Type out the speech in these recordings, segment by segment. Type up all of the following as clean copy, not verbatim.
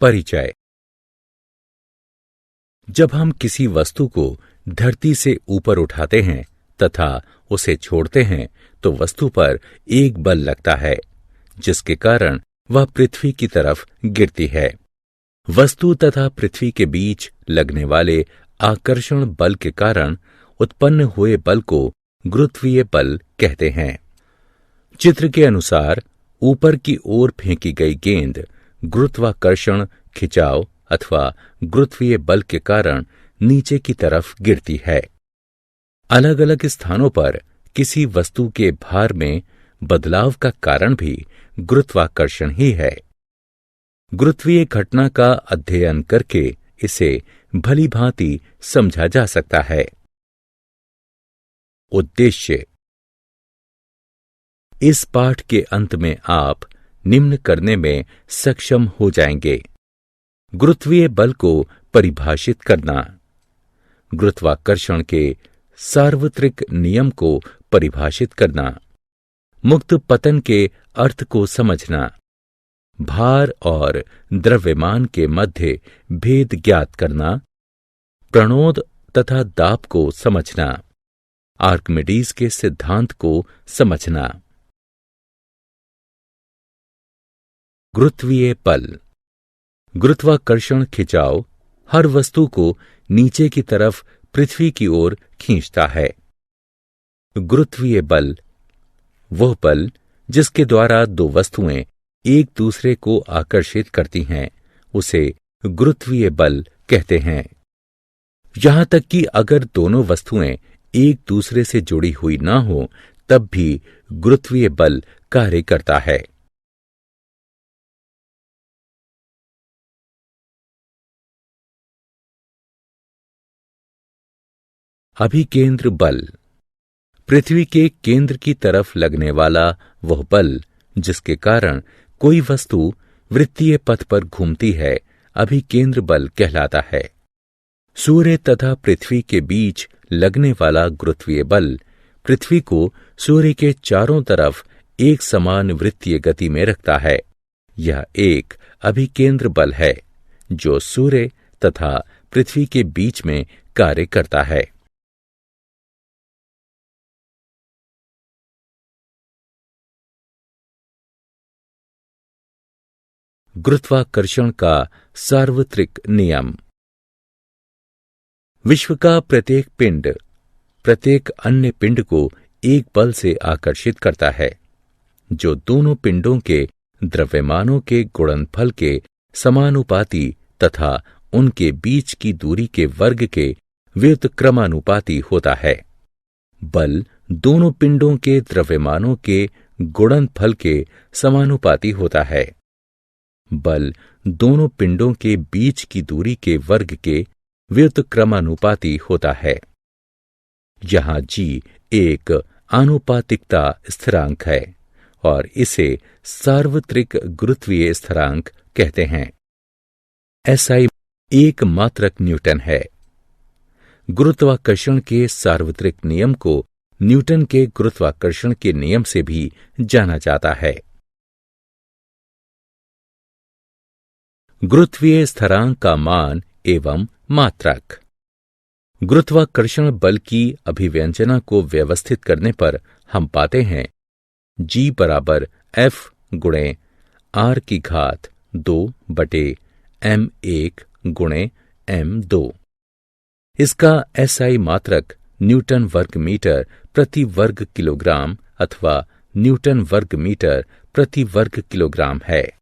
परिचय। जब हम किसी वस्तु को धरती से ऊपर उठाते हैं तथा उसे छोड़ते हैं तो वस्तु पर एक बल लगता है जिसके कारण वह पृथ्वी की तरफ गिरती है। वस्तु तथा पृथ्वी के बीच लगने वाले आकर्षण बल के कारण उत्पन्न हुए बल को गुरुत्वीय बल कहते हैं। चित्र के अनुसार ऊपर की ओर फेंकी गई गेंद गुरुत्वाकर्षण खिंचाव अथवा गुरुत्वीय बल के कारण नीचे की तरफ गिरती है। अलग अलग स्थानों पर किसी वस्तु के भार में बदलाव का कारण भी गुरुत्वाकर्षण ही है। गुरुत्वीय घटना का अध्ययन करके इसे भली भांति समझा जा सकता है। उद्देश्य। इस पाठ के अंत में आप निम्न करने में सक्षम हो जाएंगे। गुरुत्वीय बल को परिभाषित करना, गुरुत्वाकर्षण के सार्वत्रिक नियम को परिभाषित करना, मुक्त पतन के अर्थ को समझना, भार और द्रव्यमान के मध्य भेद ज्ञात करना, प्रणोद तथा दाब को समझना, आर्किमिडीज के सिद्धांत को समझना। गुरुत्वीय बल। गुरुत्वाकर्षण खिंचाव हर वस्तु को नीचे की तरफ पृथ्वी की ओर खींचता है। गुरुत्वीय बल वह बल जिसके द्वारा दो वस्तुएं एक दूसरे को आकर्षित करती हैं उसे गुरुत्वीय बल कहते हैं। यहां तक कि अगर दोनों वस्तुएं एक दूसरे से जुड़ी हुई न हो तब भी गुरुत्वीय बल कार्य करता है। अभिकेंद्र बल। पृथ्वी के केंद्र की तरफ लगने वाला वह बल जिसके कारण कोई वस्तु वृत्तीय पथ पर घूमती है अभिकेंद्र बल कहलाता है। सूर्य तथा पृथ्वी के बीच लगने वाला गुरुत्वीय बल पृथ्वी को सूर्य के चारों तरफ एक समान वृत्तीय गति में रखता है। यह एक अभिकेंद्र बल है जो सूर्य तथा पृथ्वी के बीच में कार्य करता है। गुरुत्वाकर्षण का सार्वत्रिक नियम। विश्व का प्रत्येक पिंड प्रत्येक अन्य पिंड को एक बल से आकर्षित करता है जो दोनों पिंडों के द्रव्यमानों के गुणनफल के समानुपाती तथा उनके बीच की दूरी के वर्ग के व्युत्क्रमानुपाती होता है। बल दोनों पिंडों के द्रव्यमानों के गुणनफल के समानुपाती होता है। बल दोनों पिंडों के बीच की दूरी के वर्ग के व्युत्क्रमानुपाती होता है। यहां जी एक आनुपातिकता स्थिरांक है और इसे सार्वत्रिक गुरुत्वीय स्थिरांक कहते हैं। SI एक मात्रक न्यूटन है। गुरुत्वाकर्षण के सार्वत्रिक नियम को न्यूटन के गुरुत्वाकर्षण के नियम से भी जाना जाता है। गुरुत्वीय स्थिरांक का मान एवं मात्रक। गुरुत्वाकर्षण बल की अभिव्यंजना को व्यवस्थित करने पर हम पाते हैं G बराबर F गुणे R की घात 2/m1 गुणे m2। इसका SI मात्रक न्यूटन वर्ग मीटर प्रति वर्ग किलोग्राम अथवा न्यूटन वर्ग मीटर प्रति वर्ग किलोग्राम है।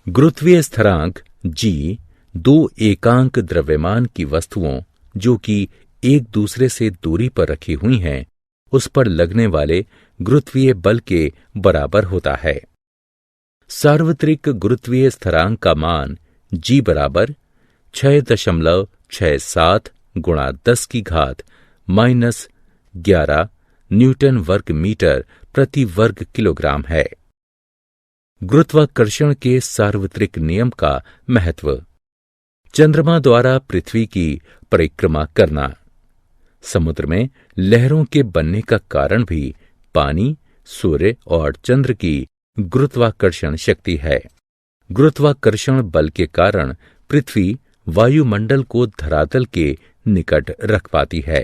गुरुत्वीय स्थिरांक G दो एकांक द्रव्यमान की वस्तुओं जो कि एक दूसरे से दूरी पर रखी हुई हैं उस पर लगने वाले गुरुत्वीय बल के बराबर होता है। सार्वत्रिक गुरुत्वीय स्थिरांक का मान G बराबर 6.67 गुणा 10 की घात -11 न्यूटन वर्ग मीटर प्रति वर्ग किलोग्राम है। गुरुत्वाकर्षण के सार्वत्रिक नियम का महत्व। चंद्रमा द्वारा पृथ्वी की परिक्रमा करना। समुद्र में लहरों के बनने का कारण भी पानी, सूर्य और चंद्र की गुरुत्वाकर्षण शक्ति है। गुरुत्वाकर्षण बल के कारण पृथ्वी वायुमंडल को धरातल के निकट रख पाती है।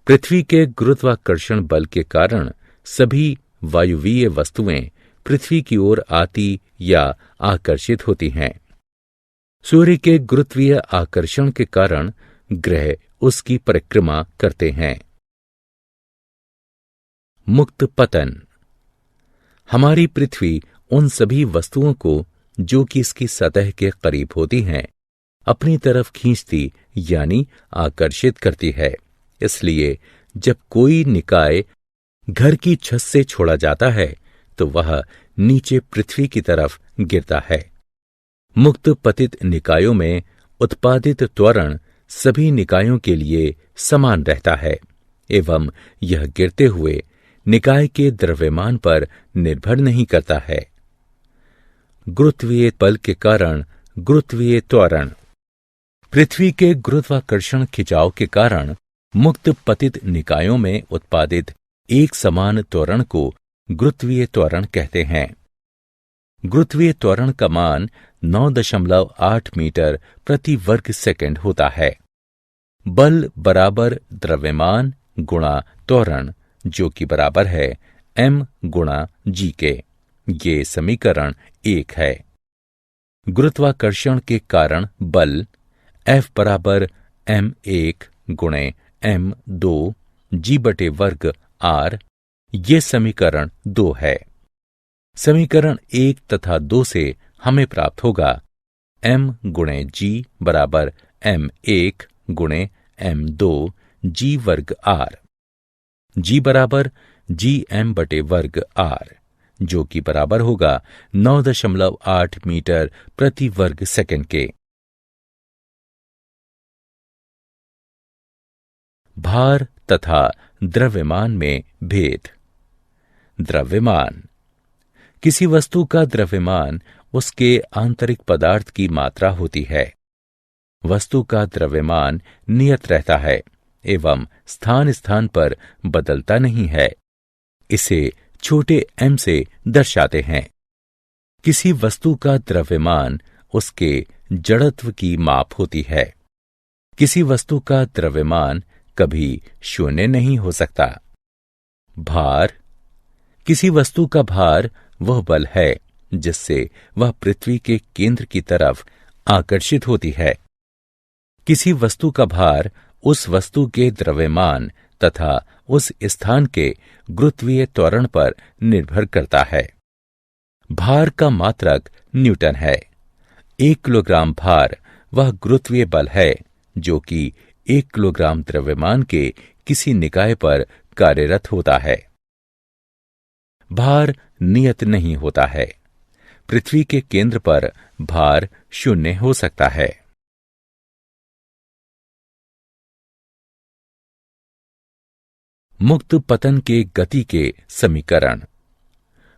पृथ्वी के गुरुत्वाकर्षण बल के कारण सभी वायुवीय वस्तुएं पृथ्वी की ओर आती या आकर्षित होती हैं। सूर्य के गुरुत्वीय आकर्षण के कारण ग्रह उसकी परिक्रमा करते हैं। मुक्त पतन। हमारी पृथ्वी उन सभी वस्तुओं को जो कि इसकी सतह के करीब होती हैं अपनी तरफ खींचती यानी आकर्षित करती है। इसलिए जब कोई निकाय घर की छत से छोड़ा जाता है तो वह नीचे पृथ्वी की तरफ गिरता है। मुक्त पतित निकायों में उत्पादित त्वरण सभी निकायों के लिए समान रहता है एवं यह गिरते हुए निकाय के द्रव्यमान पर निर्भर नहीं करता है। गुरुत्वीय बल के कारण गुरुत्वीय त्वरण। पृथ्वी के गुरुत्वाकर्षण खिंचाव के कारण मुक्त पतित निकायों में उत्पादित एक समान त्वरण को गुरुत्वीय त्वरण कहते हैं। गुरुत्वीय त्वरण का मान 9.8 मीटर प्रति वर्ग सेकंड होता है। बल बराबर द्रव्यमान गुणा त्वरण जो कि बराबर है m गुणा g के। ये समीकरण 1 है। गुरुत्वाकर्षण के कारण बल F बराबर m1 गुणे m2 g बटे वर्ग r। ये समीकरण 2 है। समीकरण 1 तथा 2 से हमें प्राप्त होगा m गुणे g बराबर m1 गुणे m2 g वर्ग r। g बराबर gm बटे वर्ग r जो कि बराबर होगा 9.8 मीटर प्रति वर्ग सेकंड के। भार तथा द्रव्यमान में भेद। द्रव्यमान। किसी वस्तु का द्रव्यमान उसके आंतरिक पदार्थ की मात्रा होती है। वस्तु का द्रव्यमान नियत रहता है एवं स्थान स्थान पर बदलता नहीं है। इसे छोटे m से दर्शाते हैं। किसी वस्तु का द्रव्यमान उसके जड़त्व की माप होती है। किसी वस्तु का द्रव्यमान कभी शून्य नहीं हो सकता। भार। किसी वस्तु का भार वह बल है जिससे वह पृथ्वी के केंद्र की तरफ आकर्षित होती है। किसी वस्तु का भार उस वस्तु के द्रव्यमान तथा उस स्थान के गुरुत्वीय त्वरण पर निर्भर करता है। भार का मात्रक न्यूटन है। 1 किलोग्राम भार वह गुरुत्वीय बल है जो कि 1 किलोग्राम द्रव्यमान के किसी निकाय पर कार्यरत होता है। भार नियत नहीं होता है। पृथ्वी के केंद्र पर भार शून्य हो सकता है। मुक्त पतन के गति के समीकरण।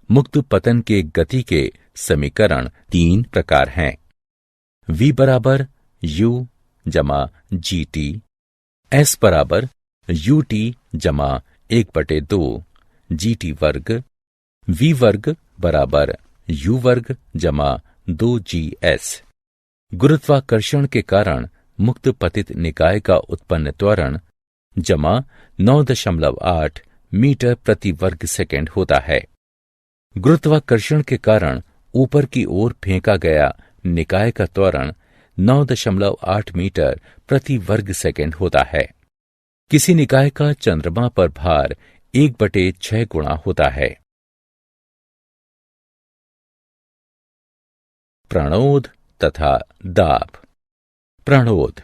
मुक्त पतन के गति के समीकरण 3 प्रकार हैं। v बराबर u जमा gt, s बराबर ut जमा 1/2 gt वर्ग, v वर्ग बराबर u वर्ग जमा 2gs। गुरुत्वाकर्षण के कारण मुक्त पतित निकाय का उत्पन्न त्वरण जमा 9.8 मीटर प्रति वर्ग सेकंड होता है। गुरुत्वाकर्षण के कारण ऊपर की ओर फेंका गया निकाय का त्वरण 9.8 मीटर प्रति वर्ग सेकंड होता है। किसी निकाय का चंद्रमा पर भार 1/6 गुणा होता है। प्रणोद तथा दाब। प्रणोद।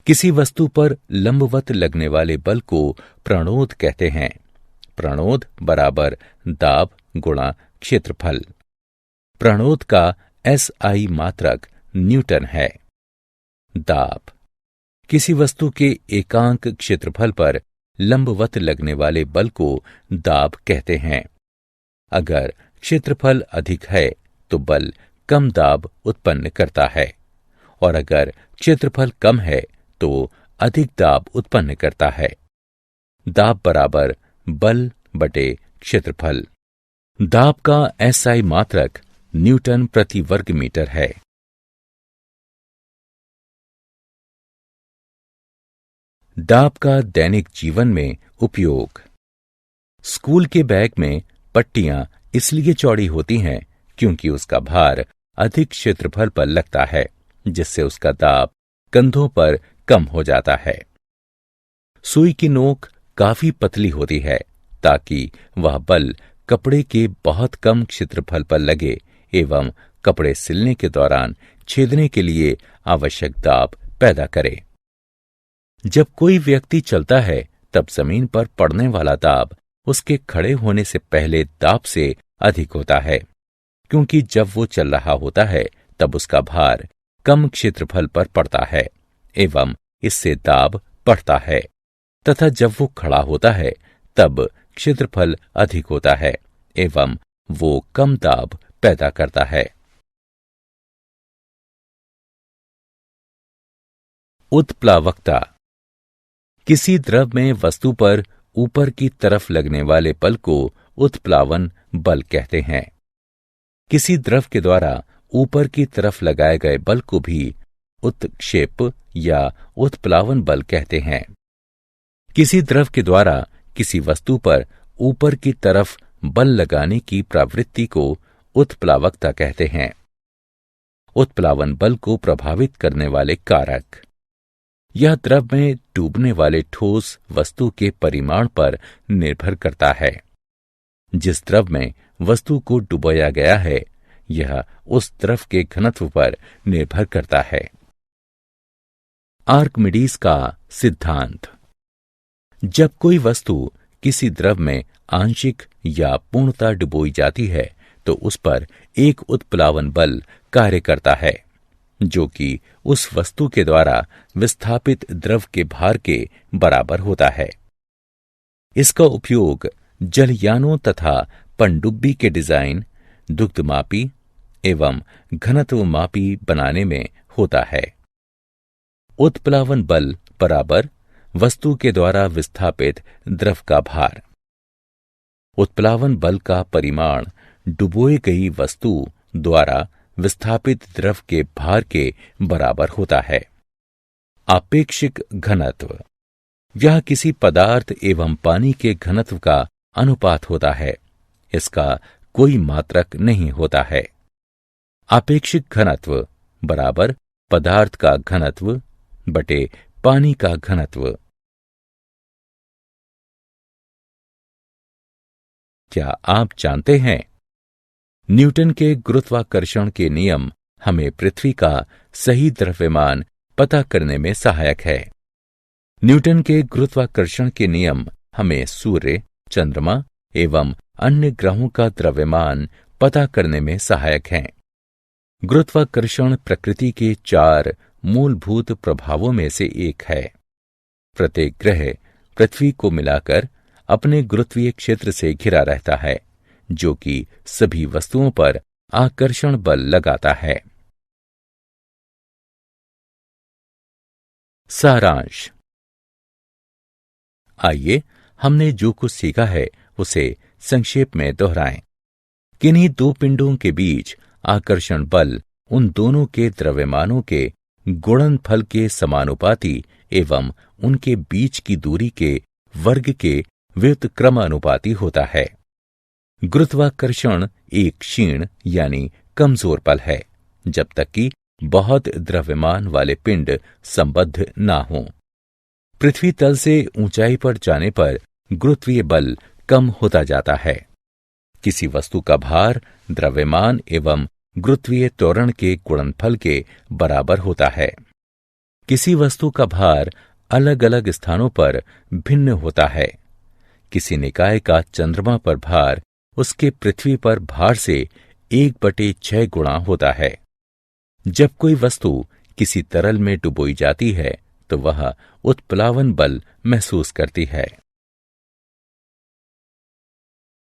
किसी वस्तु पर लंबवत लगने वाले बल को प्रणोद कहते हैं। प्रणोद बराबर दाब गुणा क्षेत्रफल। प्रणोद का SI मात्रक न्यूटन है। दाब। किसी वस्तु के एकांक क्षेत्रफल पर लंबवत लगने वाले बल को दाब कहते हैं। अगर क्षेत्रफल अधिक है तो बल कम दाब उत्पन्न करता है और अगर क्षेत्रफल कम है तो अधिक दाब उत्पन्न करता है। दाब बराबर बल बटे क्षेत्रफल। दाब का SI मात्रक न्यूटन प्रति वर्ग मीटर है। दाब का दैनिक जीवन में उपयोग। स्कूल के बैग में पट्टियां इसलिए चौड़ी होती हैं क्योंकि उसका भार अधिक क्षेत्रफल पर लगता है, जिससे उसका दाब कंधों पर कम हो जाता है। सुई की नोक काफी पतली होती है ताकि वह बल कपड़े के बहुत कम क्षेत्रफल पर लगे एवं कपड़े सिलने के दौरान छेदने के लिए आवश्यक दाब पैदा करे। जब कोई व्यक्ति चलता है तब जमीन पर पड़ने वाला दाब उसके खड़े होने से पहले दाब से अधिक होता है, क्योंकि जब वो चल रहा होता है तब उसका भार कम क्षेत्रफल पर पड़ता है एवं इससे दाब बढ़ता है, तथा जब वो खड़ा होता है तब क्षेत्रफल अधिक होता है एवं वो कम दाब पैदा करता है। उत्प्लावकता। किसी द्रव में वस्तु पर ऊपर की तरफ लगने वाले बल को उत्प्लावन बल कहते हैं। किसी द्रव के द्वारा ऊपर की तरफ लगाए गए बल को भी उत्क्षेप या उत्प्लावन बल कहते हैं। किसी द्रव के द्वारा किसी वस्तु पर ऊपर की तरफ बल लगाने की प्रवृत्ति को उत्प्लावकता कहते हैं। उत्प्लावन बल को प्रभावित करने वाले कारक। यह द्रव में डूबने वाले ठोस वस्तु के परिमाण पर निर्भर करता है। जिस द्रव में वस्तु को डुबोया गया है यह उस द्रव के घनत्व पर निर्भर करता है। आर्किमिडीज का सिद्धांत। जब कोई वस्तु किसी द्रव में आंशिक या पूर्णतः डुबोई जाती है तो उस पर एक उत्प्लावन बल कार्य करता है, जो कि उस वस्तु के द्वारा विस्थापित द्रव के भार के बराबर होता है। इसका उपयोग जलयानों तथा पनडुब्बी के डिजाइन, दुग्धमापी एवं घनत्वमापी बनाने में होता है। उत्प्लावन बल बराबर वस्तु के द्वारा विस्थापित द्रव का भार। उत्प्लावन बल का परिमाण डुबोई गई वस्तु द्वारा विस्थापित द्रव के भार के बराबर होता है। आपेक्षिक घनत्व। यह किसी पदार्थ एवं पानी के घनत्व का अनुपात होता है। इसका कोई मात्रक नहीं होता है। आपेक्षिक घनत्व बराबर पदार्थ का घनत्व बटे पानी का घनत्व। क्या आप जानते हैं न्यूटन के गुरुत्वाकर्षण के नियम हमें पृथ्वी का सही द्रव्यमान पता करने में सहायक है। न्यूटन के गुरुत्वाकर्षण के नियम हमें सूर्य, चंद्रमा एवं अन्य ग्रहों का द्रव्यमान पता करने में सहायक हैं। गुरुत्वाकर्षण प्रकृति के 4 मूलभूत प्रभावों में से एक है। प्रत्येक ग्रह पृथ्वी को मिलाकर अपने गुरुत्वीय क्षेत्र से घिरा रहता है, जो कि सभी वस्तुओं पर आकर्षण बल लगाता है। सारांश। आइए हमने जो कुछ सीखा है उसे संक्षेप में दोहराएं। किन्हीं 2 पिंडों के बीच आकर्षण बल उन दोनों के द्रव्यमानों के गुणनफल के समानुपाती एवं उनके बीच की दूरी के वर्ग के व्युत्क्रमानुपाती होता है। गुरुत्वाकर्षण एक क्षीण यानी कमजोर बल है, जब तक कि बहुत द्रव्यमान वाले पिंड संबद्ध ना हों। पृथ्वी तल से ऊंचाई पर जाने पर गुरुत्वीय बल कम होता जाता है। किसी वस्तु का भार द्रव्यमान एवं गुरुत्वीय त्वरण के गुणनफल के बराबर होता है। किसी वस्तु का भार अलग अलग स्थानों पर भिन्न होता है। किसी निकाय का चंद्रमा पर भार उसके पृथ्वी पर भार से 1/6 गुणा होता है। जब कोई वस्तु किसी तरल में डुबोई जाती है तो वह उत्प्लावन बल महसूस करती है।